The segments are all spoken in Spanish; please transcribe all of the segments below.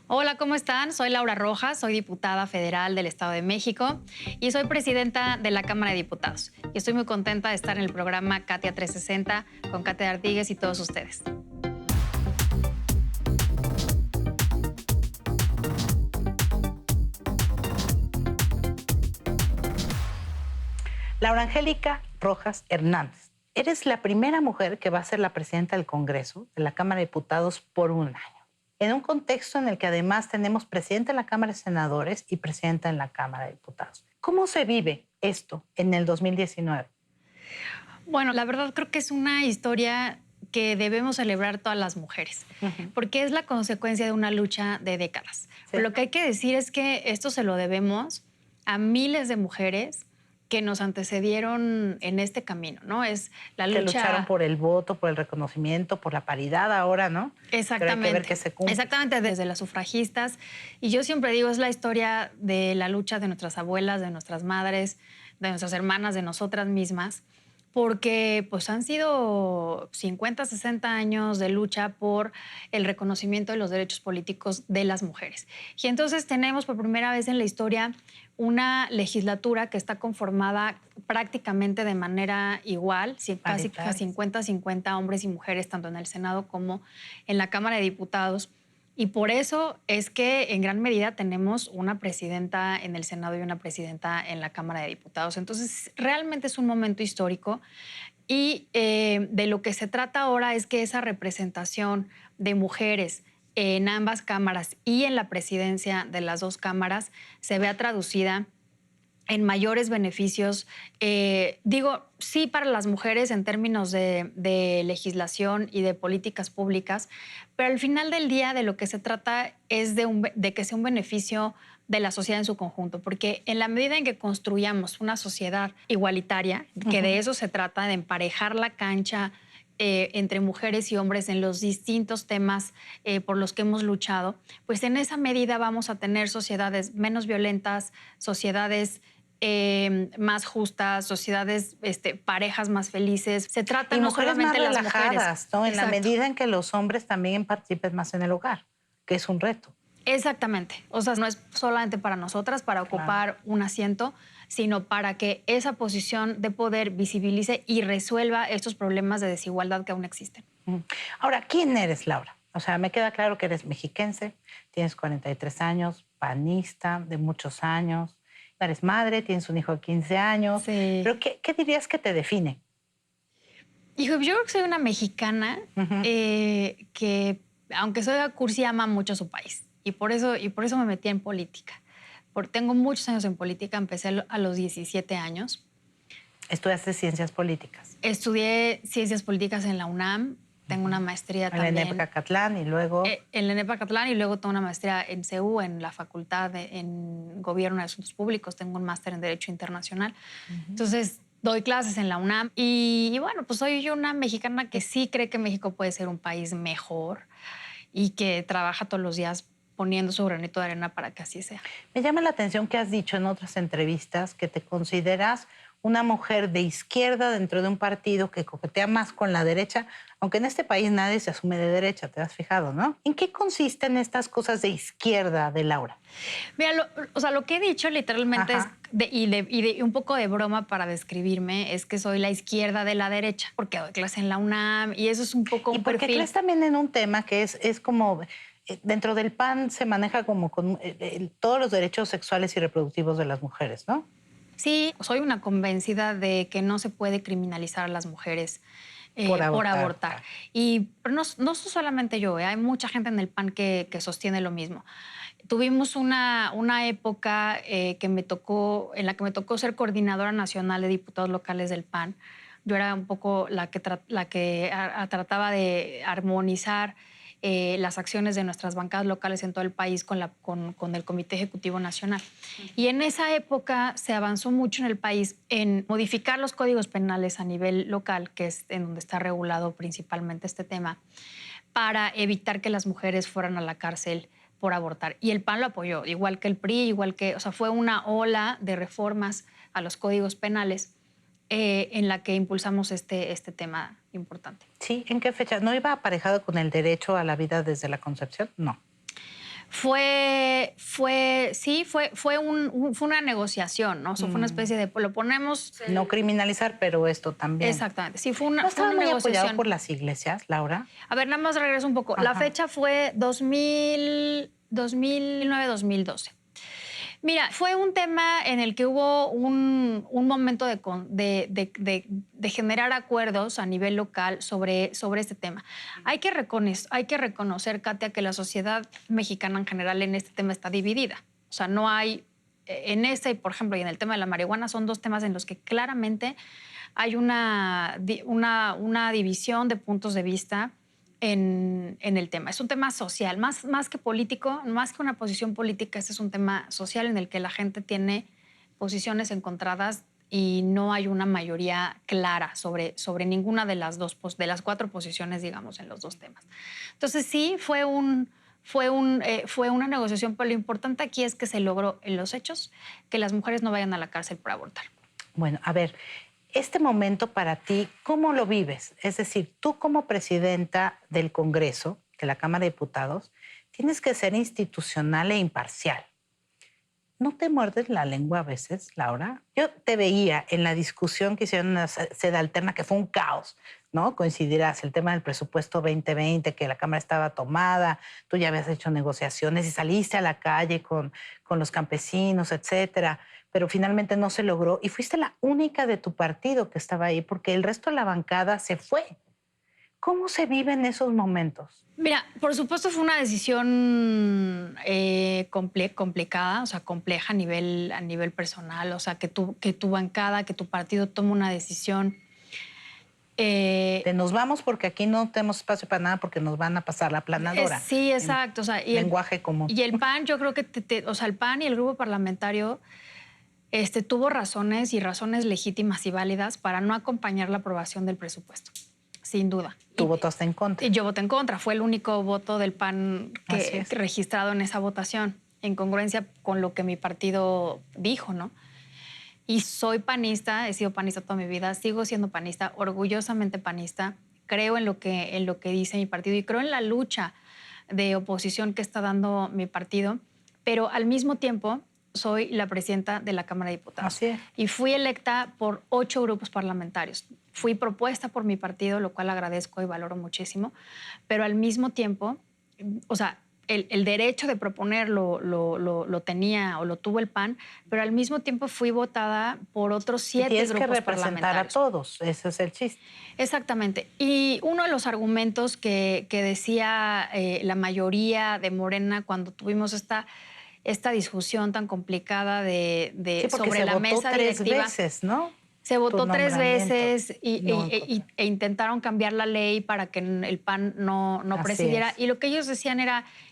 Hola, ¿cómo están? Soy Laura Rojas, soy diputada federal del Estado de México y soy presidenta de la Cámara de Diputados. Y estoy muy contenta de estar en el programa Katia 360 con Katia Artigues y todos ustedes. Laura Angélica Rojas Hernández, eres la primera mujer que va a ser la presidenta del Congreso, de la Cámara de Diputados, por un año. En un contexto en el que además tenemos presidenta en la Cámara de Senadores y presidenta en la Cámara de Diputados. ¿Cómo se vive esto en el 2019? Bueno, la verdad creo que es una historia que debemos celebrar todas las mujeres, porque es la consecuencia de una lucha de décadas. Sí. Pero lo que hay que decir es que esto se lo debemos a miles de mujeres que nos antecedieron en este camino, ¿no? Es la lucha... Que lucharon por el voto, por el reconocimiento, por la paridad ahora, ¿no? Exactamente. Pero hay que ver que se cumple. Exactamente, desde las sufragistas. Y yo siempre digo, es la historia de la lucha de nuestras abuelas, de nuestras madres, de nuestras hermanas, de nosotras mismas, porque pues han sido 50, 60 años de lucha por el reconocimiento de los derechos políticos de las mujeres. Y entonces tenemos por primera vez en la historia una legislatura que está conformada prácticamente de manera igual, casi 50-50 hombres y mujeres, tanto en el Senado como en la Cámara de Diputados. Y por eso es que en gran medida tenemos una presidenta en el Senado y una presidenta en la Cámara de Diputados. Entonces, realmente es un momento histórico y de lo que se trata ahora es que esa representación de mujeres en ambas cámaras y en la presidencia de las dos cámaras se vea traducida en mayores beneficios, sí para las mujeres en términos de legislación y de políticas públicas, pero al final del día de lo que se trata es de que sea un beneficio de la sociedad en su conjunto, porque en la medida en que construyamos una sociedad igualitaria, que de eso se trata, de emparejar la cancha entre mujeres y hombres en los distintos temas por los que hemos luchado, pues en esa medida vamos a tener sociedades menos violentas, sociedades más justas, sociedades, parejas más felices. Se trata y no mujeres solamente más de las relajadas, mujeres. ¿no? En la Exacto. medida en que los hombres también participen más en el hogar, que es un reto. Exactamente. O sea, no es solamente para nosotras, para ocupar un asiento, sino para que esa posición de poder visibilice y resuelva estos problemas de desigualdad que aún existen. Ahora, ¿quién eres, Laura? O sea, me queda claro que eres mexiquense, tienes 43 años, panista de muchos años, eres madre, tienes un hijo de 15 años. Sí. ¿Pero qué dirías que te define? Hijo, yo creo que soy una mexicana que, aunque soy cursi, ama mucho a su país. Y por eso me metí en política. Tengo muchos años en política, empecé a los 17 años. Estudiaste ciencias políticas. Estudié ciencias políticas en la UNAM, tengo una maestría En la también. ENEP Catlán y luego... En la ENEP Acatlán y luego tengo una maestría en CEU, en la Facultad en Gobierno de Asuntos Públicos, tengo un máster en Derecho Internacional. Entonces, doy clases en la UNAM y bueno, pues soy yo una mexicana que sí cree que México puede ser un país mejor y que trabaja todos los días poniendo su granito de arena para que así sea. Me llama la atención que has dicho en otras entrevistas que te consideras una mujer de izquierda dentro de un partido que coquetea más con la derecha, aunque en este país nadie se asume de derecha, te has fijado, ¿no? ¿En qué consisten estas cosas de izquierda de Laura? Mira, lo que he dicho literalmente es, y un poco de broma para describirme, es que soy la izquierda de la derecha, porque doy clase en la UNAM y eso es un poco un Y porque perfil. crees también en un tema que es como... Dentro del PAN se maneja como con todos los derechos sexuales y reproductivos de las mujeres, ¿no? Sí, soy una convencida de que no se puede criminalizar a las mujeres Por por abortar. abortar. Pero no soy solamente yo, hay mucha gente en el PAN que sostiene lo mismo. Tuvimos una época en la que me tocó ser coordinadora nacional de diputados locales del PAN. Yo era un poco la que trataba de armonizar las acciones de nuestras bancadas locales en todo el país con el Comité Ejecutivo Nacional. Y en esa época se avanzó mucho en el país en modificar los códigos penales a nivel local, que es en donde está regulado principalmente este tema, para evitar que las mujeres fueran a la cárcel por abortar. Y el PAN lo apoyó, igual que el PRI, o sea, fue una ola de reformas a los códigos penales en la que impulsamos este tema importante. Sí, ¿en qué fecha? ¿No iba aparejado con el derecho a la vida desde la concepción? No. Fue una negociación, ¿no? O sea, fue una especie de, lo ponemos... No criminalizar, pero esto también. Exactamente, sí, ¿No fue una estaba muy negociación. apoyado por las iglesias, Laura? A ver, nada más regreso un poco. Ajá. La fecha fue 2009-2012. Mira, fue un tema en el que hubo un momento de generar acuerdos a nivel local sobre este tema. Hay que reconocer, Katia, que la sociedad mexicana en general en este tema está dividida. O sea, no hay, en ese, por ejemplo, y en el tema de la marihuana, son dos temas en los que claramente hay una división de puntos de vista en el tema. Es un tema social, más que político, más que una posición política, este es un tema social en el que la gente tiene posiciones encontradas y no hay una mayoría clara sobre ninguna de las cuatro posiciones, digamos, en los dos temas. Entonces sí, fue una negociación, pero lo importante aquí es que se logró en los hechos que las mujeres no vayan a la cárcel por abortar. Bueno, a ver, este momento para ti, ¿cómo lo vives? Es decir, tú como presidenta del Congreso, de la Cámara de Diputados, tienes que ser institucional e imparcial. ¿No te muerdes la lengua a veces, Laura? Yo te veía en la discusión que hicieron en la sede alterna, que fue un caos, ¿no? Coincidirás, el tema del presupuesto 2020, que la Cámara estaba tomada, tú ya habías hecho negociaciones y saliste a la calle con los campesinos, etcétera, pero finalmente no se logró y fuiste la única de tu partido que estaba ahí porque el resto de la bancada se fue. ¿Cómo se vive en esos momentos? Mira, por supuesto fue una decisión complicada, o sea, compleja a nivel personal, o sea, que tu bancada, que tu partido tome una decisión. Nos vamos porque aquí no tenemos espacio para nada porque nos van a pasar la aplanadora. Sí, exacto. O sea, lenguaje común. Y el PAN, yo creo que, o sea, el PAN y el grupo parlamentario tuvo razones legítimas y válidas para no acompañar la aprobación del presupuesto. Sin duda. ¿Tú votaste en contra? Y yo voté en contra. Fue el único voto del PAN que registrado en esa votación, en congruencia con lo que mi partido dijo, ¿no? Y soy panista, he sido panista toda mi vida, sigo siendo panista, orgullosamente panista. Creo en lo que dice mi partido y creo en la lucha de oposición que está dando mi partido, pero al mismo tiempo soy la presidenta de la Cámara de Diputados. Así es. Y fui electa por 8 grupos parlamentarios. Fui propuesta por mi partido, lo cual agradezco y valoro muchísimo, pero al mismo tiempo, o sea, el derecho de proponer lo tenía o lo tuvo el PAN, pero al mismo tiempo fui votada por otros 7 grupos parlamentarios. Tienes que representar a todos, ese es el chiste. Exactamente. Y uno de los argumentos que decía la mayoría de Morena cuando tuvimos esta discusión tan complicada sobre la mesa directiva. 3 veces, ¿no? Se votó 3 veces e intentaron cambiar la ley para que el PAN no presidiera. Y lo que ellos decían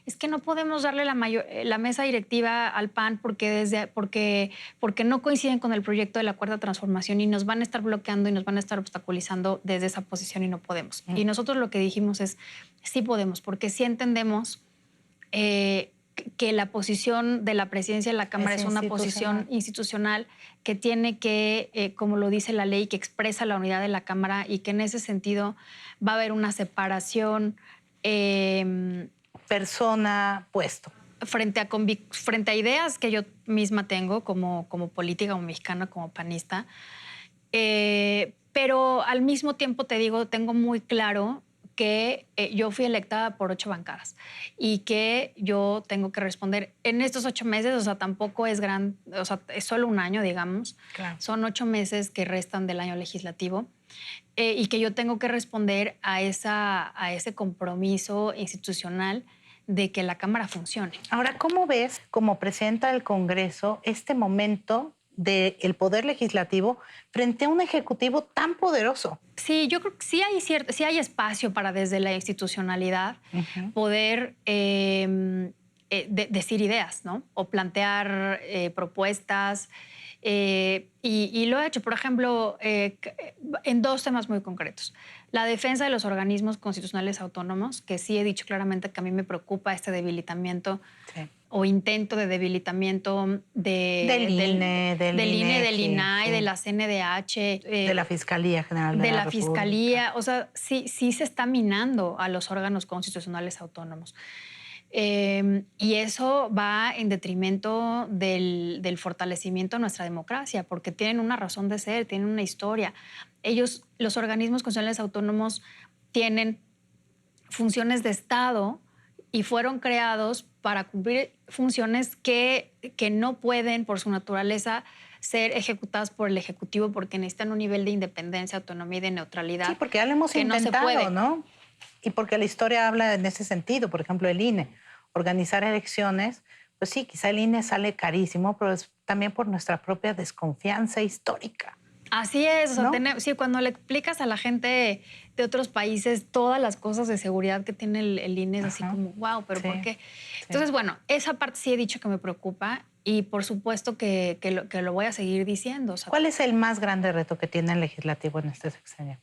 es que no podemos darle la mesa directiva al PAN porque no coinciden con el proyecto de la Cuarta Transformación y nos van a estar bloqueando y nos van a estar obstaculizando desde esa posición y no podemos. Y nosotros lo que dijimos es, sí podemos, porque sí entendemos que la posición de la presidencia de la Cámara es una posición institucional que tiene que, como lo dice la ley, que expresa la unidad de la Cámara y que en ese sentido va a haber una separación. Persona, puesto. Frente a ideas que yo misma tengo como política, como mexicana, como panista. Pero al mismo tiempo te digo, tengo muy claro que yo fui electa por 8 bancadas y que yo tengo que responder en estos 8 meses, o sea, tampoco es o sea, es solo un año, digamos. Claro. Son 8 meses que restan del año legislativo y que yo tengo que responder a ese compromiso institucional de que la Cámara funcione. Ahora, ¿cómo ves como presidenta del Congreso este momento del Poder Legislativo frente a un Ejecutivo tan poderoso? Sí, yo creo que sí hay espacio para desde la institucionalidad poder decir ideas, ¿no? O plantear propuestas. Y lo he hecho, por ejemplo, en 2 temas muy concretos. La defensa de los organismos constitucionales autónomos, que sí he dicho claramente que a mí me preocupa este debilitamiento o intento de debilitamiento del INE, del INAI, de la CNDH. De la Fiscalía General de la República. Fiscalía. O sea, sí se está minando a los órganos constitucionales autónomos. Y eso va en detrimento del fortalecimiento de nuestra democracia, porque tienen una razón de ser, tienen una historia. Ellos, los organismos constitucionales autónomos, tienen funciones de Estado y fueron creados para cumplir funciones que no pueden, por su naturaleza, ser ejecutadas por el Ejecutivo porque necesitan un nivel de independencia, autonomía y de neutralidad. Sí, porque ya lo hemos intentado, ¿no? Y porque la historia habla en ese sentido. Por ejemplo, el INE, organizar elecciones, pues sí, quizá el INE sale carísimo, pero es también por nuestra propia desconfianza histórica. Así es, o sea, ¿No? sí, cuando le explicas a la gente de otros países todas las cosas de seguridad que tiene el INE, es así como, wow, ¿pero por qué? Entonces, bueno, esa parte sí he dicho que me preocupa y por supuesto que lo voy a seguir diciendo. O sea, ¿cuál es el más grande reto que tiene el legislativo en este sexenio?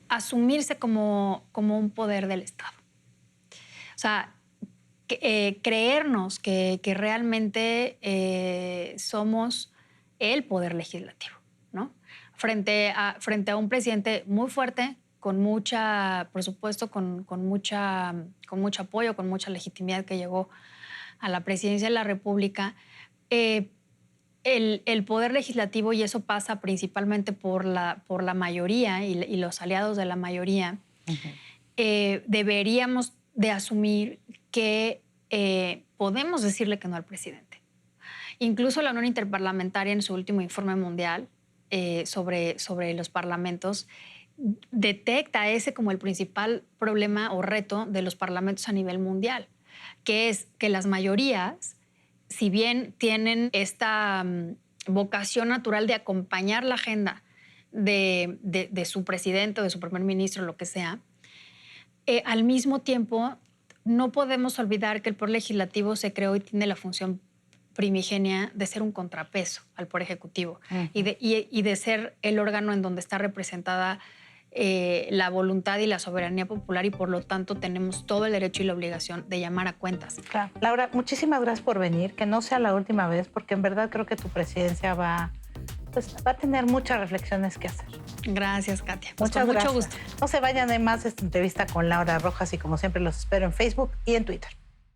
Asumirse como un poder del Estado. O sea, creernos que realmente somos el poder legislativo, ¿no? Frente a un presidente muy fuerte, con mucha, por supuesto, con mucho apoyo, con mucha legitimidad, que llegó a la presidencia de la República, el poder legislativo, y eso pasa principalmente por la mayoría y los aliados de la mayoría, deberíamos de asumir que podemos decirle que no al presidente. Incluso la Unión Interparlamentaria, en su último informe mundial sobre los parlamentos, detecta ese como el principal problema o reto de los parlamentos a nivel mundial, que es que las mayorías, si bien tienen esta vocación natural de acompañar la agenda de su presidente o de su primer ministro, lo que sea, al mismo tiempo no podemos olvidar que el poder legislativo se creó y tiene la función primigenia de ser un contrapeso al poder ejecutivo y de ser el órgano en donde está representada la voluntad y la soberanía popular, y por lo tanto tenemos todo el derecho y la obligación de llamar a cuentas. Claro. Laura, muchísimas gracias por venir, que no sea la última vez, porque en verdad creo que tu presidencia va a tener muchas reflexiones que hacer. Gracias, Katia. Pues muchas gracias. Mucho gusto. No se vayan de más de esta entrevista con Laura Rojas y como siempre los espero en Facebook y en Twitter.